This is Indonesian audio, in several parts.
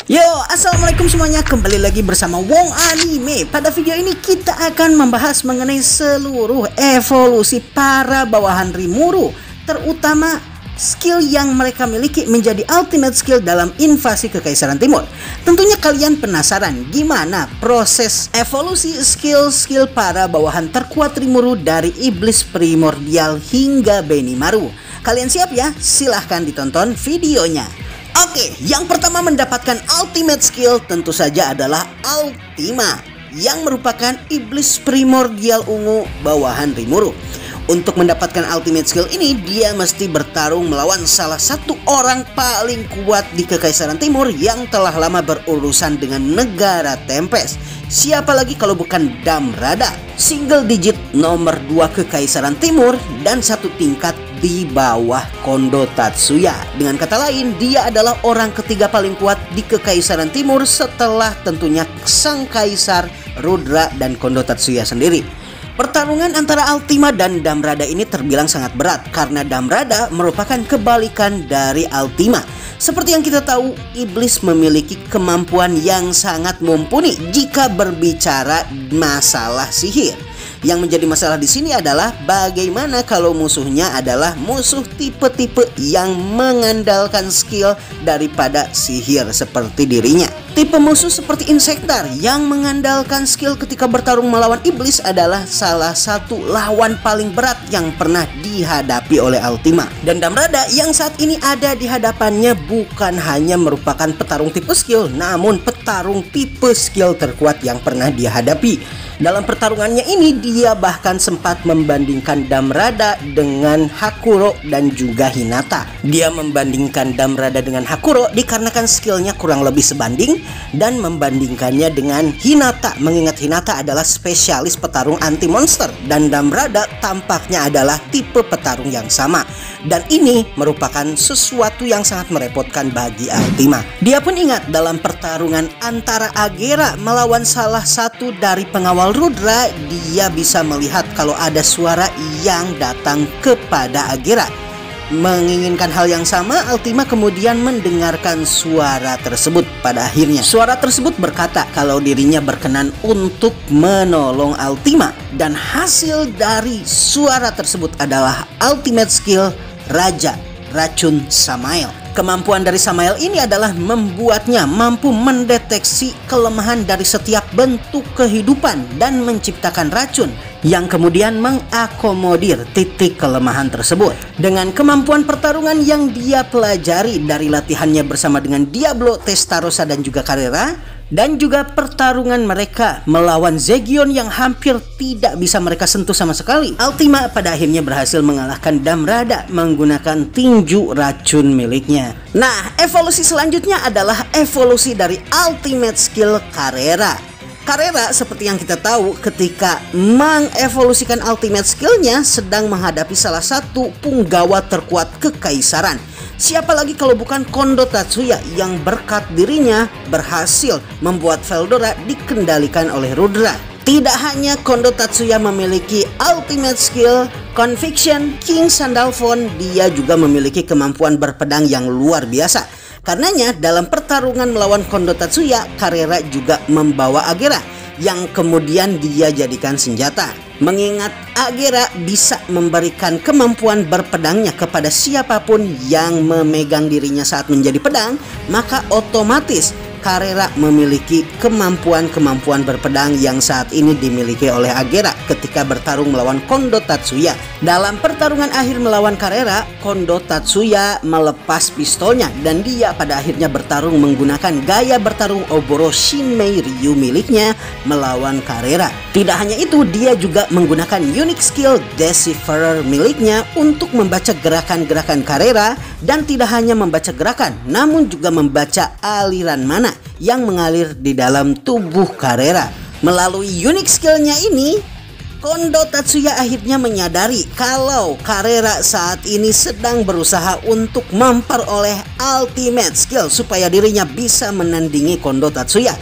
Yo, assalamualaikum semuanya, kembali lagi bersama Wong Anime. Pada video ini kita akan membahas mengenai seluruh evolusi para bawahan Rimuru, terutama skill yang mereka miliki menjadi ultimate skill dalam invasi Kekaisaran Timur. Tentunya kalian penasaran gimana proses evolusi skill-skill para bawahan terkuat Rimuru dari Iblis Primordial hingga Benimaru. Kalian siap ya? Silahkan ditonton videonya. Oke, yang pertama mendapatkan ultimate skill tentu saja adalah Ultima, yang merupakan Iblis Primordial ungu bawahan Rimuru. Untuk mendapatkan ultimate skill ini, dia mesti bertarung melawan salah satu orang paling kuat di Kekaisaran Timur yang telah lama berurusan dengan negara Tempest. Siapa lagi kalau bukan Damrada, single digit nomor 2 Kekaisaran Timur dan satu tingkat di bawah Kondo Tatsuya. Dengan kata lain, dia adalah orang ketiga paling kuat di Kekaisaran Timur setelah tentunya sang kaisar Rudra dan Kondo Tatsuya sendiri. Pertarungan antara Ultima dan Damrada ini terbilang sangat berat karena Damrada merupakan kebalikan dari Ultima. Seperti yang kita tahu, Iblis memiliki kemampuan yang sangat mumpuni jika berbicara masalah sihir. Yang menjadi masalah di sini adalah bagaimana kalau musuhnya adalah musuh tipe-tipe yang mengandalkan skill daripada sihir seperti dirinya. Tipe musuh seperti Insektar yang mengandalkan skill ketika bertarung melawan iblis adalah salah satu lawan paling berat yang pernah dihadapi oleh Ultima. Dan Damrada yang saat ini ada di hadapannya bukan hanya merupakan petarung tipe skill, namun petarung tipe skill terkuat yang pernah dia hadapi. Dalam pertarungannya ini dia bahkan sempat membandingkan Damrada dengan Hakuro dan juga Hinata. Dia membandingkan Damrada dengan Hakuro dikarenakan skillnya kurang lebih sebanding, dan membandingkannya dengan Hinata mengingat Hinata adalah spesialis petarung anti monster dan Damrada tampaknya adalah tipe petarung yang sama. Dan ini merupakan sesuatu yang sangat merepotkan bagi Ultima. Dia pun ingat dalam pertarungan antara Agera melawan salah satu dari pengawal Rudra, dia bisa melihat kalau ada suara yang datang kepada Agera. Menginginkan hal yang sama, Ultima kemudian mendengarkan suara tersebut. Pada akhirnya suara tersebut berkata kalau dirinya berkenan untuk menolong Ultima, dan hasil dari suara tersebut adalah ultimate skill Raja Racun Samael. Kemampuan dari Samael ini adalah membuatnya mampu mendeteksi kelemahan dari setiap bentuk kehidupan dan menciptakan racun yang kemudian mengakomodir titik kelemahan tersebut. Dengan kemampuan pertarungan yang dia pelajari dari latihannya bersama dengan Diablo, Testarossa dan juga Carrera, dan juga pertarungan mereka melawan Zegion yang hampir tidak bisa mereka sentuh sama sekali, Ultima pada akhirnya berhasil mengalahkan Damrada menggunakan tinju racun miliknya. Nah, evolusi selanjutnya adalah evolusi dari ultimate skill Carrera. Carrera seperti yang kita tahu ketika mengevolusikan ultimate skillnya sedang menghadapi salah satu punggawa terkuat kekaisaran. Siapa lagi kalau bukan Kondo Tatsuya yang berkat dirinya berhasil membuat Veldora dikendalikan oleh Rudra. Tidak hanya Kondo Tatsuya memiliki ultimate skill Conviction King Sandalphon, dia juga memiliki kemampuan berpedang yang luar biasa. Karenanya dalam pertarungan melawan Kondo Tatsuya, Carrera juga membawa Agera yang kemudian dia jadikan senjata. Mengingat Agera bisa memberikan kemampuan berpedangnya kepada siapapun yang memegang dirinya saat menjadi pedang, maka otomatis Carrera memiliki kemampuan-kemampuan berpedang yang saat ini dimiliki oleh Agera ketika bertarung melawan Kondo Tatsuya. Dalam pertarungan akhir melawan Carrera, Kondo Tatsuya melepas pistolnya dan dia pada akhirnya bertarung menggunakan gaya bertarung Oboro Shinmei Ryu miliknya melawan Carrera. Tidak hanya itu, dia juga menggunakan unique skill Decipherer miliknya untuk membaca gerakan-gerakan Carrera, dan tidak hanya membaca gerakan namun juga membaca aliran mana yang mengalir di dalam tubuh Carrera. Melalui unique skillnya ini, Kondo Tatsuya akhirnya menyadari kalau Carrera saat ini sedang berusaha untuk memperoleh ultimate skill supaya dirinya bisa menandingi Kondo Tatsuya.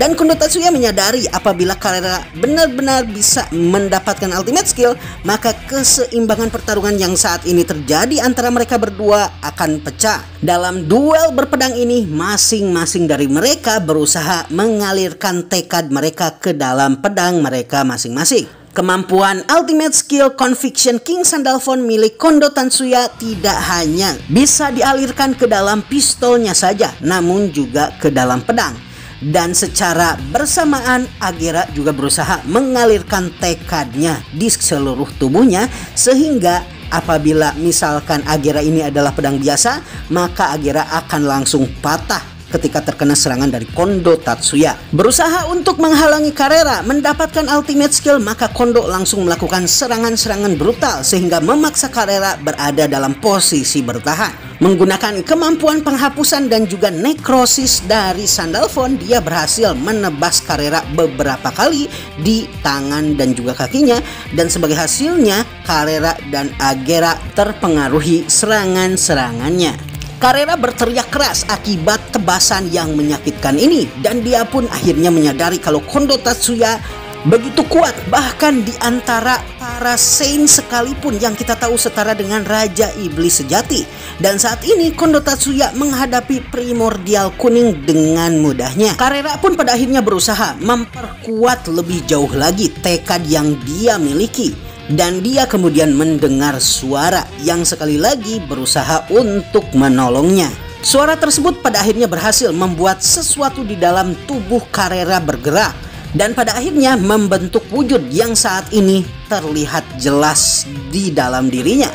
Dan Kondo Tatsuya menyadari apabila Carrera benar-benar bisa mendapatkan ultimate skill, maka keseimbangan pertarungan yang saat ini terjadi antara mereka berdua akan pecah. Dalam duel berpedang ini, masing-masing dari mereka berusaha mengalirkan tekad mereka ke dalam pedang mereka masing-masing. Kemampuan Ultimate Skill Conviction King Sandalphon milik Kondo Tatsuya tidak hanya bisa dialirkan ke dalam pistolnya saja, namun juga ke dalam pedang. Dan secara bersamaan Agera juga berusaha mengalirkan tekadnya di seluruh tubuhnya, sehingga apabila misalkan Agera ini adalah pedang biasa, maka Agera akan langsung patah ketika terkena serangan dari Kondo Tatsuya. Berusaha untuk menghalangi Carrera mendapatkan ultimate skill, maka Kondo langsung melakukan serangan-serangan brutal sehingga memaksa Carrera berada dalam posisi bertahan. Menggunakan kemampuan penghapusan dan juga nekrosis dari Sandalphon, dia berhasil menebas Carrera beberapa kali di tangan dan juga kakinya, dan sebagai hasilnya Carrera dan Agera terpengaruhi serangan-serangannya. Carrera berteriak keras akibat tebasan yang menyakitkan ini, dan dia pun akhirnya menyadari kalau Kondo Tatsuya begitu kuat, bahkan di antara para saint sekalipun yang kita tahu setara dengan Raja Iblis sejati. Dan saat ini Kondo Tatsuya menghadapi primordial kuning dengan mudahnya. Carrera pun pada akhirnya berusaha memperkuat lebih jauh lagi tekad yang dia miliki. Dan dia kemudian mendengar suara yang sekali lagi berusaha untuk menolongnya. Suara tersebut pada akhirnya berhasil membuat sesuatu di dalam tubuh Carrera bergerak, dan pada akhirnya membentuk wujud yang saat ini terlihat jelas di dalam dirinya.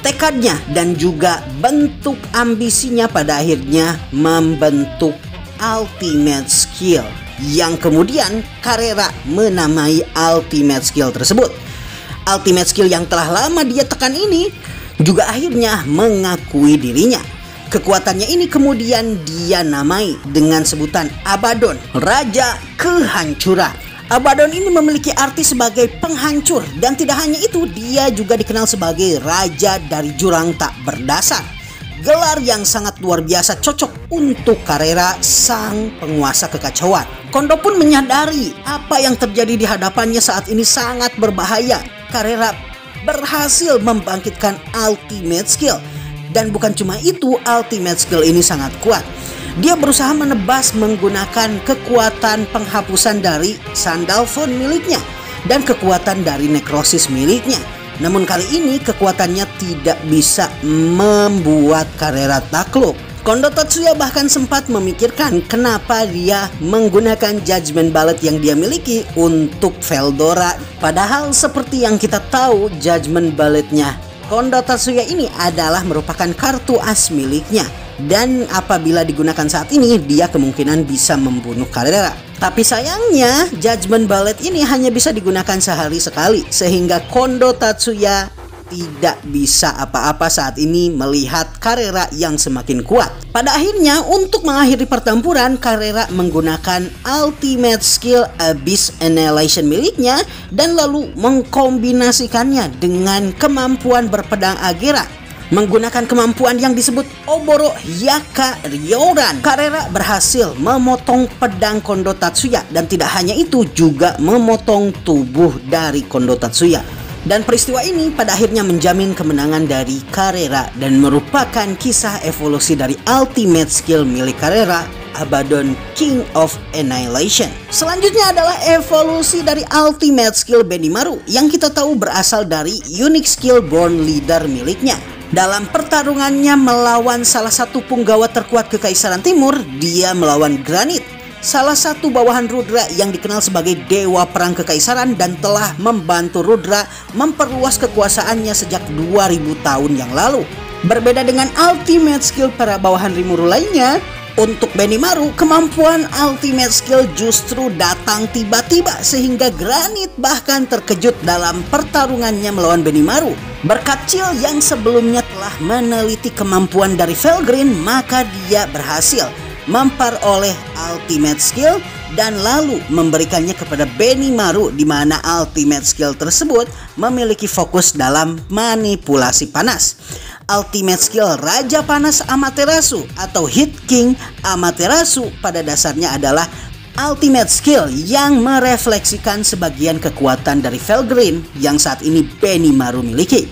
Tekadnya dan juga bentuk ambisinya pada akhirnya membentuk ultimate skill, yang kemudian Carrera menamai ultimate skill tersebut. Ultimate skill yang telah lama dia tekan ini juga akhirnya mengakui dirinya. Kekuatannya ini kemudian dia namai dengan sebutan Abaddon, Raja Kehancuran. Abaddon ini memiliki arti sebagai penghancur, dan tidak hanya itu, dia juga dikenal sebagai Raja dari Jurang Tak Berdasar. Gelar yang sangat luar biasa cocok untuk Carrera, sang penguasa kekacauan. Kondo pun menyadari apa yang terjadi di hadapannya saat ini sangat berbahaya. Carrera berhasil membangkitkan ultimate skill, dan bukan cuma itu, ultimate skill ini sangat kuat. Dia berusaha menebas menggunakan kekuatan penghapusan dari Sandalphon miliknya dan kekuatan dari nekrosis miliknya. Namun kali ini kekuatannya tidak bisa membuat Carrera takluk. Kondo Tatsuya bahkan sempat memikirkan kenapa dia menggunakan Judgment Bullet yang dia miliki untuk Veldora. Padahal seperti yang kita tahu, Judgment Bullet-nya Kondo Tatsuya ini adalah merupakan kartu as miliknya. Dan apabila digunakan saat ini, dia kemungkinan bisa membunuh Carrera. Tapi sayangnya, Judgment Bullet ini hanya bisa digunakan sehari sekali, sehingga Kondo Tatsuya tidak bisa apa-apa saat ini melihat Carrera yang semakin kuat. Pada akhirnya, untuk mengakhiri pertempuran, Carrera menggunakan ultimate skill Abyss Annihilation miliknya dan lalu mengkombinasikannya dengan kemampuan berpedang Agera. Menggunakan kemampuan yang disebut Oboro Yaka Ryoran, Carrera berhasil memotong pedang Kondo Tatsuya, dan tidak hanya itu, juga memotong tubuh dari Kondo Tatsuya. Dan peristiwa ini pada akhirnya menjamin kemenangan dari Carrera dan merupakan kisah evolusi dari ultimate skill milik Carrera, Abaddon King of Annihilation. Selanjutnya adalah evolusi dari ultimate skill Benimaru yang kita tahu berasal dari unique skill Born Leader miliknya. Dalam pertarungannya melawan salah satu punggawa terkuat Kekaisaran Timur, dia melawan Granit, salah satu bawahan Rudra yang dikenal sebagai Dewa Perang Kekaisaran dan telah membantu Rudra memperluas kekuasaannya sejak 2000 tahun yang lalu. Berbeda dengan ultimate skill para bawahan Rimuru lainnya, untuk Benimaru kemampuan ultimate skill justru datang tiba-tiba sehingga Granit bahkan terkejut dalam pertarungannya melawan Benimaru. Berkat Chill yang sebelumnya telah meneliti kemampuan dari Felgreen, maka dia berhasil memperoleh ultimate skill dan lalu memberikannya kepada Benimaru, di mana ultimate skill tersebut memiliki fokus dalam manipulasi panas. Ultimate skill Raja Panas Amaterasu atau Hit King Amaterasu pada dasarnya adalah ultimate skill yang merefleksikan sebagian kekuatan dari Felgreen yang saat ini Benimaru miliki.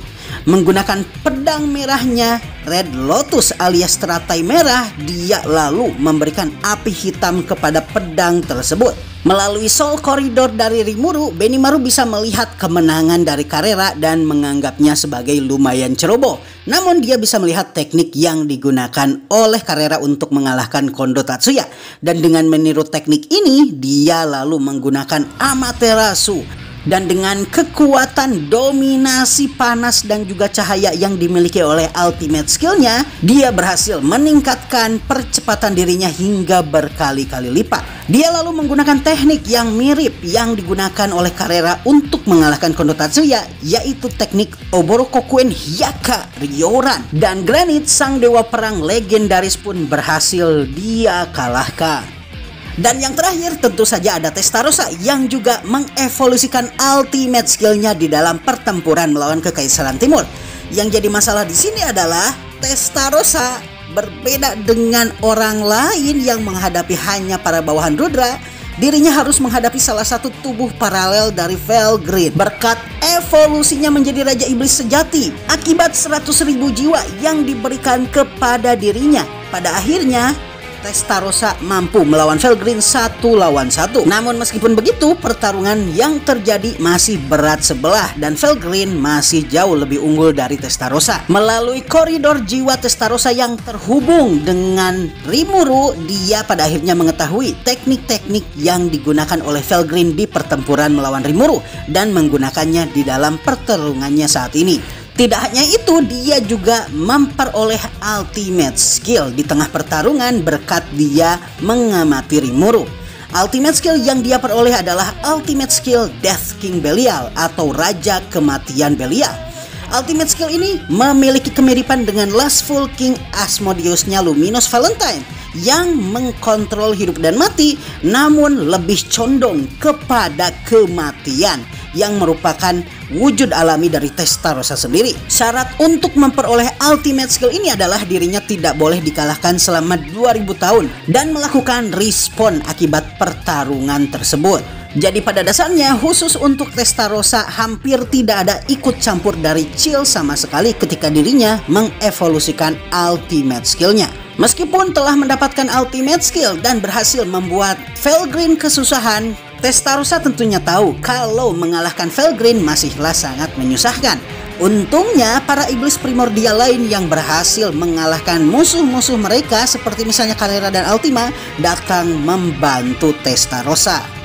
Menggunakan pedang merahnya Red Lotus alias teratai merah, dia lalu memberikan api hitam kepada pedang tersebut. Melalui Soul Corridor dari Rimuru, Benimaru bisa melihat kemenangan dari Carrera dan menganggapnya sebagai lumayan ceroboh. Namun dia bisa melihat teknik yang digunakan oleh Carrera untuk mengalahkan Kondo Tatsuya. Dan dengan meniru teknik ini, dia lalu menggunakan Amaterasu. Dan dengan kekuatan dominasi panas dan juga cahaya yang dimiliki oleh ultimate skillnya, dia berhasil meningkatkan percepatan dirinya hingga berkali-kali lipat. Dia lalu menggunakan teknik yang mirip yang digunakan oleh Carrera untuk mengalahkan Kondo Tatsuya, yaitu teknik Oborokokuen Hyaka Ryoran. Dan Granite, sang dewa perang legendaris pun berhasil dia kalahkan. Dan yang terakhir tentu saja ada Testarossa yang juga mengevolusikan ultimate skillnya di dalam pertempuran melawan Kekaisaran Timur. Yang jadi masalah di sini adalah Testarossa berbeda dengan orang lain yang menghadapi hanya para bawahan Rudra. Dirinya harus menghadapi salah satu tubuh paralel dari Felgreen berkat evolusinya menjadi Raja Iblis sejati akibat 100.000 jiwa yang diberikan kepada dirinya. Pada akhirnya Testarossa mampu melawan Felgreen 1 lawan 1. Namun meskipun begitu, pertarungan yang terjadi masih berat sebelah dan Felgreen masih jauh lebih unggul dari Testarossa. Melalui koridor jiwa Testarossa yang terhubung dengan Rimuru, dia pada akhirnya mengetahui teknik-teknik yang digunakan oleh Felgreen di pertempuran melawan Rimuru dan menggunakannya di dalam pertarungannya saat ini. Tidak hanya itu, dia juga memperoleh ultimate skill di tengah pertarungan berkat dia mengamati Rimuru. Ultimate skill yang dia peroleh adalah ultimate skill Death King Belial atau Raja Kematian Belial. Ultimate skill ini memiliki kemiripan dengan Lustful King Asmodeus-nya Luminous Valentine yang mengkontrol hidup dan mati, namun lebih condong kepada kematian yang merupakan wujud alami dari Testarossa sendiri. Syarat untuk memperoleh ultimate skill ini adalah dirinya tidak boleh dikalahkan selama 2000 tahun dan melakukan respawn akibat pertarungan tersebut. Jadi pada dasarnya khusus untuk Testarossa hampir tidak ada ikut campur dari Chill sama sekali ketika dirinya mengevolusikan ultimate skillnya. Meskipun telah mendapatkan ultimate skill dan berhasil membuat Felgreen kesusahan, Testarossa tentunya tahu kalau mengalahkan Felgreen masihlah sangat menyusahkan. Untungnya para iblis primordial lain yang berhasil mengalahkan musuh-musuh mereka seperti misalnya Carrera dan Ultima datang membantu Testarossa.